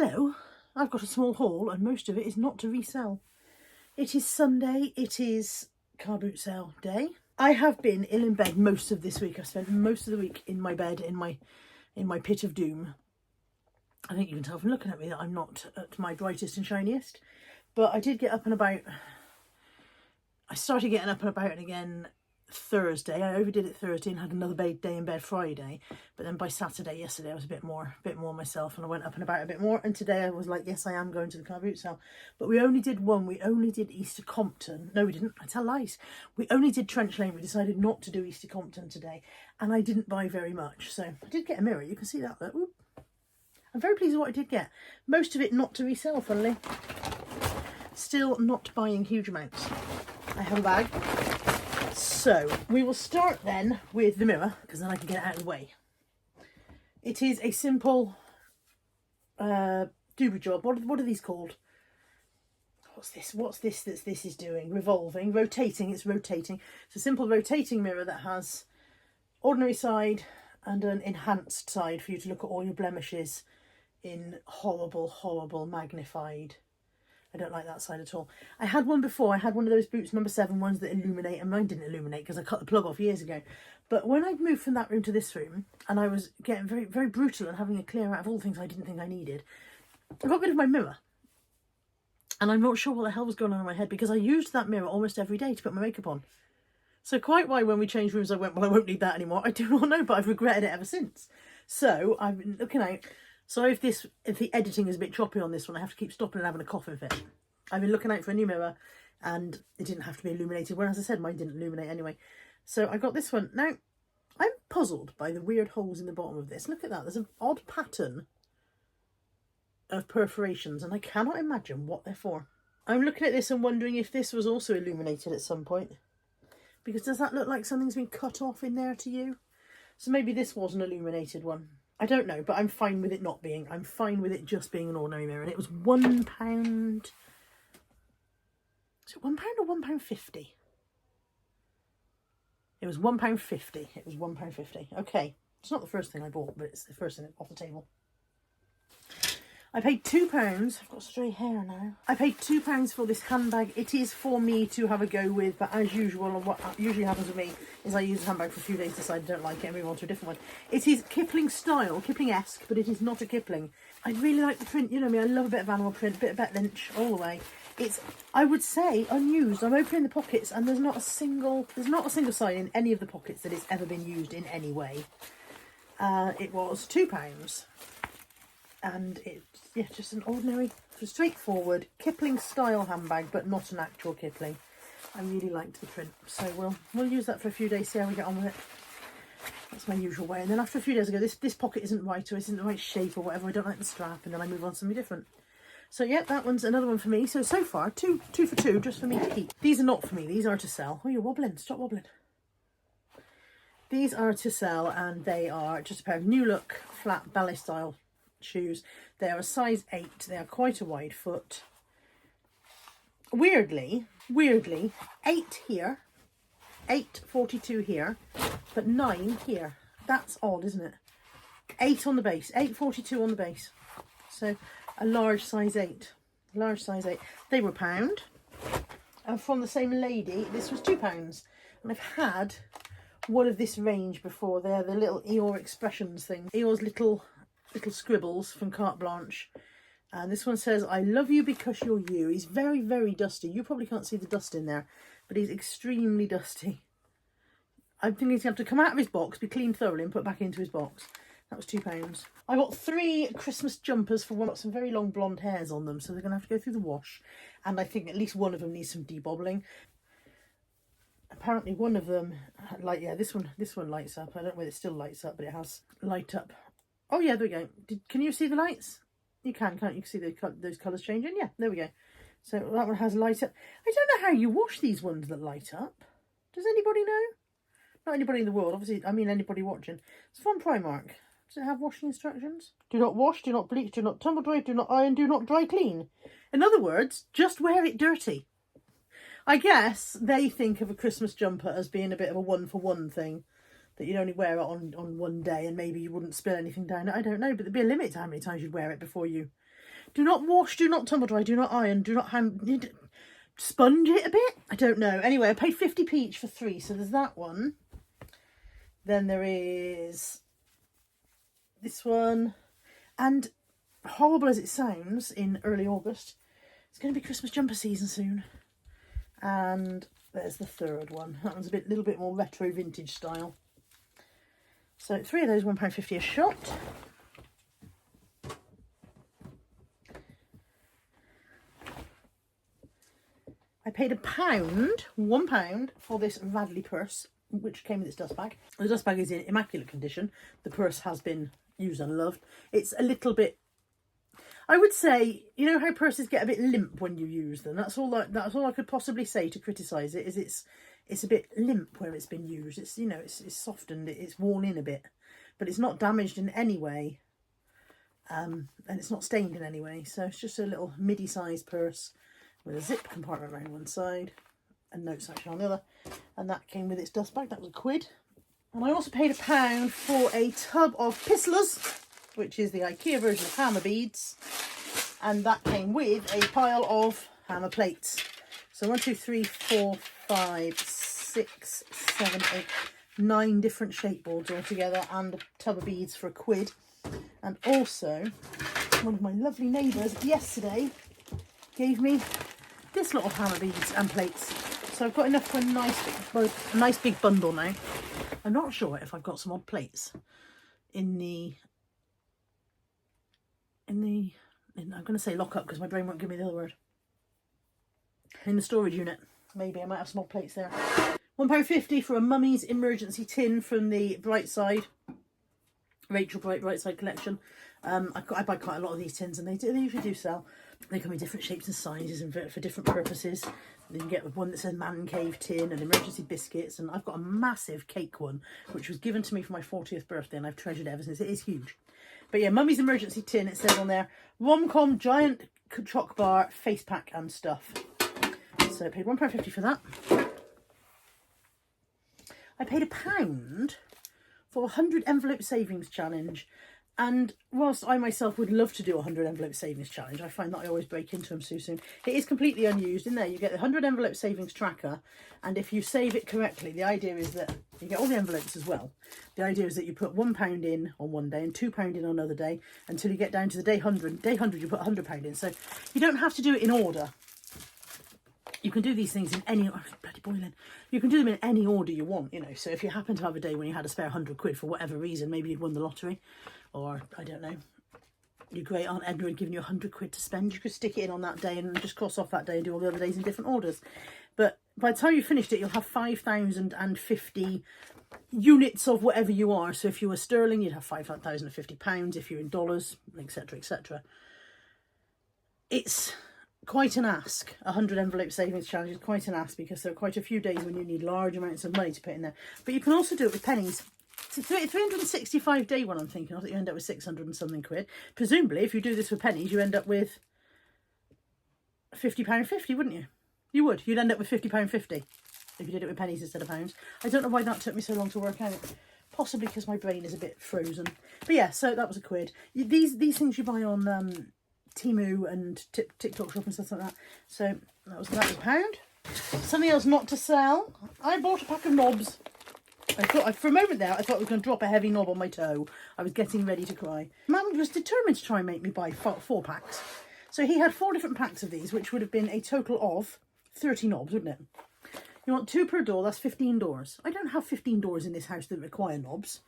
Hello, I've got a small haul and most of it is not to resell. It is Sunday, it is car boot sale day. I have been ill in bed most of this week. I've spent most of the week in my bed, in my pit of doom. I think you can tell from looking at me that I'm not at my brightest and shiniest. But I did get up and about. I started getting up and about again Thursday. I overdid it Thursday and had another day in bed Friday. But then by Saturday, yesterday, I was a bit more myself and I went up and about a bit more. And today I was like, yes, I am going to the car boot sale. But we only did one. We only did Easter Compton. No, we didn't. I tell lies. We only did Trench Lane. We decided not to do Easter Compton today. And I didn't buy very much. So I did get a mirror. You can see that. Look. Oop. I'm very pleased with what I did get. Most of it not to resell, funnily. Still not buying huge amounts. I have a bag. So we will start then with the mirror, because then I can get it out of the way. It is a simple doobie job. What are these called? What's this this is doing? Revolving, rotating. It's rotating. It's a simple rotating mirror that has ordinary side and an enhanced side for you to look at all your blemishes in horrible magnified. I don't like that side at all. I had one before. I had one of those Boots number 7 ones that illuminate, and mine didn't illuminate because I cut the plug off years ago. But when I moved from that room to this room, and I was getting very brutal and having a clear out of all the things I didn't think I needed, I got rid of my mirror. And I'm not sure what the hell was going on in my head, because I used that mirror almost every day to put my makeup on. So quite why when we changed rooms I went, well, I won't need that anymore. I do not know, but I've regretted it ever since. So I've been looking out. Sorry if the editing is a bit choppy on this one. I have to keep stopping and having a coughing fit. I've been looking out for a new mirror and it didn't have to be illuminated. Well, as I said, mine didn't illuminate anyway. So I got this one. Now, I'm puzzled by the weird holes in the bottom of this. Look at that. There's an odd pattern of perforations and I cannot imagine what they're for. I'm looking at this and wondering if this was also illuminated at some point. Because does that look like something's been cut off in there to you? So maybe this was an illuminated one. I don't know, but I'm fine with it not being. I'm fine with it just being an ordinary mirror. And it was £1. Is it £1 or £1.50? It was £1.50. It was £1.50. Okay. It's not the first thing I bought, but it's the first thing off the table. I paid £2. I've got stray hair now. I paid £2 for this handbag. It is for me to have a go with, but as usual, and what usually happens with me is I use the handbag for a few days, decide I don't like it, and move on to a different one. It is Kipling style, Kipling-esque, but it is not a Kipling. I really like the print. You know me, I love a bit of animal print, a bit of Bet Lynch, all the way. It's, I would say, unused. I'm opening the pockets, and there's not a single sign in any of the pockets that it's ever been used in any way. It was £2. And it's, yeah, just an ordinary, straightforward Kipling style handbag, but not an actual Kipling. I really liked the print, so we'll use that for a few days, see how we get on with it. That's my usual way. And then after a few days I go, this pocket isn't right, or isn't the right shape, or whatever. I don't like the strap, and then I move on to something different. So yeah, that one's another one for me. So far, two for two, just for me to keep. These are not for me. These are to sell. Oh, you're wobbling. Stop wobbling. These are to sell, and they are just a pair of new look flat ballet style shoes. They are a size 8. They are quite a wide foot. Weirdly 8 here, 8.42 here, but 9 here. That's odd, isn't it? 8 on the base, 8.42 on the base. So a large size 8. They were £1. And from the same lady, this was £2. And I've had one of this range before. They're the little Eeyore expressions thing. Eeyore's little scribbles from Carte Blanche, and this one says, I love you because you're you. He's very dusty. You probably can't see the dust in there, but he's extremely dusty. I think he's going to have to come out of his box, be cleaned thoroughly, and put back into his box. That was £2. I got 3 Christmas jumpers for one. Got some very long blonde hairs on them, so they're going to have to go through the wash, and I think at least one of them needs some debobbling. Apparently one of them, like, yeah, this one lights up. I don't know whether it still lights up, but it has light up. Oh yeah, there we go. Can you see the lights? You can, can't you? You can see those colours changing. Yeah, there we go. So that one has light up. I don't know how you wash these ones that light up. Does anybody know? Not anybody in the world, obviously. I mean anybody watching. It's from Primark. Does it have washing instructions? Do not wash, do not bleach, do not tumble dry, do not iron, do not dry clean. In other words, just wear it dirty. I guess they think of a Christmas jumper as being a bit of a one-for-one thing. That you'd only wear it on one day and maybe you wouldn't spill anything down it. I don't know, but there'd be a limit to how many times you'd wear it before you Do not wash, do not tumble dry, do not iron, do not sponge it a bit. I don't know. Anyway, I paid 50p each for 3, so there's that one. Then there is this one, and horrible as it sounds in early August, it's going to be Christmas jumper season soon. And there's the third one. That one's a little bit more retro vintage style. So 3 of those, £1.50 a shot. I paid £1 for this Radley purse, which came with its dust bag. The dust bag is in immaculate condition. The purse has been used and loved. It's a little bit, I would say, you know how purses get a bit limp when you use them. That's all I could possibly say to criticise it. Is it's a bit limp where it's been used. It's, you know, it's softened. It's worn in a bit, but it's not damaged in any way, and it's not stained in any way. So it's just a little midi-sized purse with a zip compartment around one side and note section on the other, and that came with its dust bag. That was £1. And I also paid £1 for a tub of Pisslers, which is the IKEA version of hammer beads, and that came with a pile of hammer plates. So 1, 2, 3, 4, 5, 6, 7, 8, 9 different shape boards altogether, and a tub of beads for £1. And also, one of my lovely neighbours yesterday gave me this lot of hammer beads and plates. So I've got enough for a nice big bundle now. I'm not sure if I've got some odd plates in I'm going to say lock up because my brain won't give me the other word. In the storage unit. Maybe I might have some odd plates there. £1.50 for a Mummy's emergency tin from the Brightside, Rachel Brightside collection. I buy quite a lot of these tins, and they usually do sell. They come in different shapes and sizes and for different purposes. You can get one that says man cave tin and emergency biscuits, and I've got a massive cake one which was given to me for my 40th birthday, and I've treasured it ever since. It is huge. But yeah, Mummy's emergency tin, it says on there, Rom-Com giant choc bar, face pack and stuff. So I paid £1.50 for that. I paid £1 for a 100 envelope savings challenge. And whilst I myself would love to do a 100 envelope savings challenge, I find that I always break into them so soon. It is completely unused. In there you get the 100 envelope savings tracker, and if you save it correctly, the idea is that you get all the envelopes as well. The idea is that you put £1 in on one day and £2 in on another day until you get down to the day 100. Day 100 you put £100 in, so you don't have to do it in order. You can do these things in any, bloody boiling. You can do them in any order you want, you know. So if you happen to have a day when you had a spare £100 for whatever reason, maybe you'd won the lottery, or I don't know, your great Aunt Edna had given you £100 to spend, you could stick it in on that day and just cross off that day and do all the other days in different orders. But by the time you finished it, you'll have 5,050 units of whatever you are. So if you were sterling, you'd have £5,050. If you're in dollars, etc., etc. It's quite an ask. 100 envelope savings challenge is quite an ask because there are quite a few days when you need large amounts of money to put in there. But you can also do it with pennies. It's a 365 day one I'm thinking of, that you end up with 600 and something quid. Presumably, if you do this with pennies, you end up with £50.50, wouldn't you? You would. You'd end up with £50.50 if you did it with pennies instead of pounds. I don't know why that took me so long to work out. Possibly because my brain is a bit frozen. But yeah, so that was £1. These things you buy on Temu and TikTok shop and stuff like that. So that was £1. Something else not to sell. I bought a pack of knobs. I thought, for a moment there, I thought I was going to drop a heavy knob on my toe. I was getting ready to cry. Mum was determined to try and make me buy 4 packs. So he had 4 different packs of these, which would have been a total of 30 knobs, wouldn't it? You want 2 per door, that's 15 doors. I don't have 15 doors in this house that require knobs.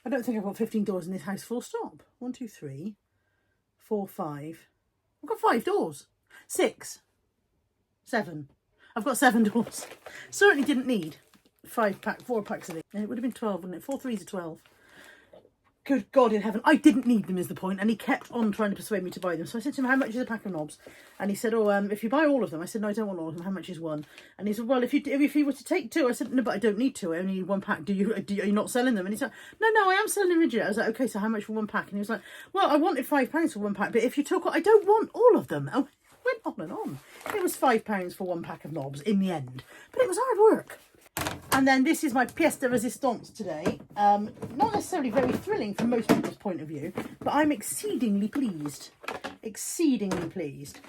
I don't think I've got 15 doors in this house full stop. 1, 2, 3, 4, 5. I've got 5 doors. 6, 7. I've got 7 doors. Certainly didn't need 4 packs of these. And it would have been 12, wouldn't it? 4 3s are 12. Good God in heaven. I didn't need them is the point. And he kept on trying to persuade me to buy them. So I said to him, how much is a pack of knobs? And he said, oh, if you buy all of them. I said, no, I don't want all of them. How much is one? And he said, well, if you were to take 2. I said, no, but I don't need 2. I only need 1 pack. Are you not selling them? And he said, no, I am selling them legit. I was like, okay, so how much for 1 pack? And he was like, well, I wanted £5 for 1 pack, but if you took, I don't want all of them. I went on and on. It was £5 for 1 pack of knobs in the end. But it was hard work. And then this is my pièce de résistance today. Not necessarily very thrilling from most people's point of view, but I'm exceedingly pleased exceedingly pleased.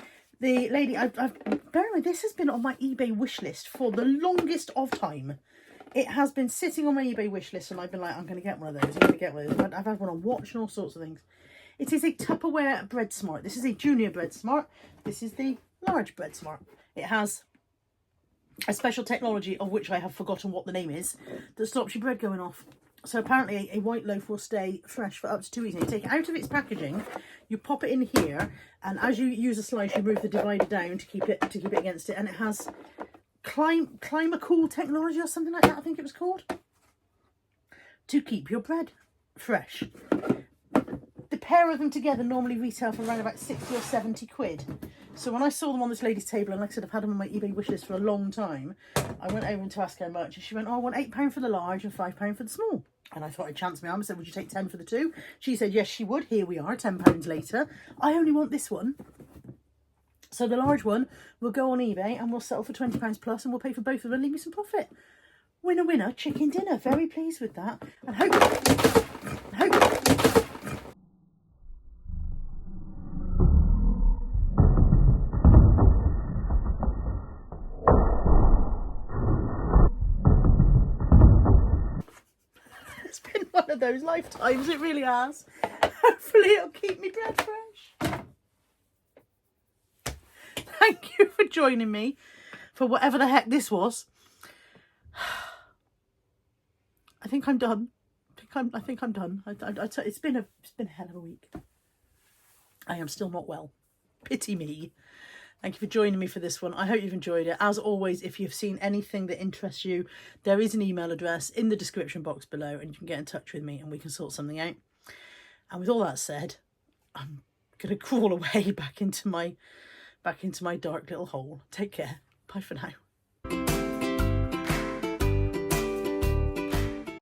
The lady, bear in mind, this has been on my eBay wish list for the longest of time. It has been sitting on my eBay wish list, and I've been like, I'm going to get one of those. I'm going to get one of those. I've had one on watch and all sorts of things. It is a Tupperware Bread Smart. This is a junior Bread Smart. This is the large Bread Smart. It has a special technology, of which I have forgotten what the name is, that stops your bread going off. So apparently a white loaf will stay fresh for up to 2 weeks. And you take it out of its packaging, you pop it in here, and as you use a slice, you move the divider down to keep it against it. And it has Climacool technology or something like that, I think it was called, to keep your bread fresh. The pair of them together normally retail for around about 60 or 70 quid. So when I saw them on this lady's table, and like I said, I've had them on my eBay wishlist for a long time, I went over to ask how much, and she went, oh, I want £8 for the large and £5 for the small. And I thought I'd chance my arm. I said, would you take 10 for the two? She said, yes, she would. Here we are, £10 later. I only want this one. So the large one will go on eBay and we'll settle for £20 plus, and we'll pay for both of them and leave me some profit. Winner, winner, chicken dinner. Very pleased with that. And hope it's been one of those lifetimes, it really has. Hopefully it'll keep me bread fresh. Thank you for joining me for whatever the heck this was. I think I'm done. I think I'm done. It's been a hell of a week. I am still not well. Pity me. Thank you for joining me for this one. I hope you've enjoyed it. As always, if you've seen anything that interests you, there is an email address in the description box below, and you can get in touch with me and we can sort something out. And with all that said, I'm going to crawl away back into my dark little hole. Take care. Bye for now.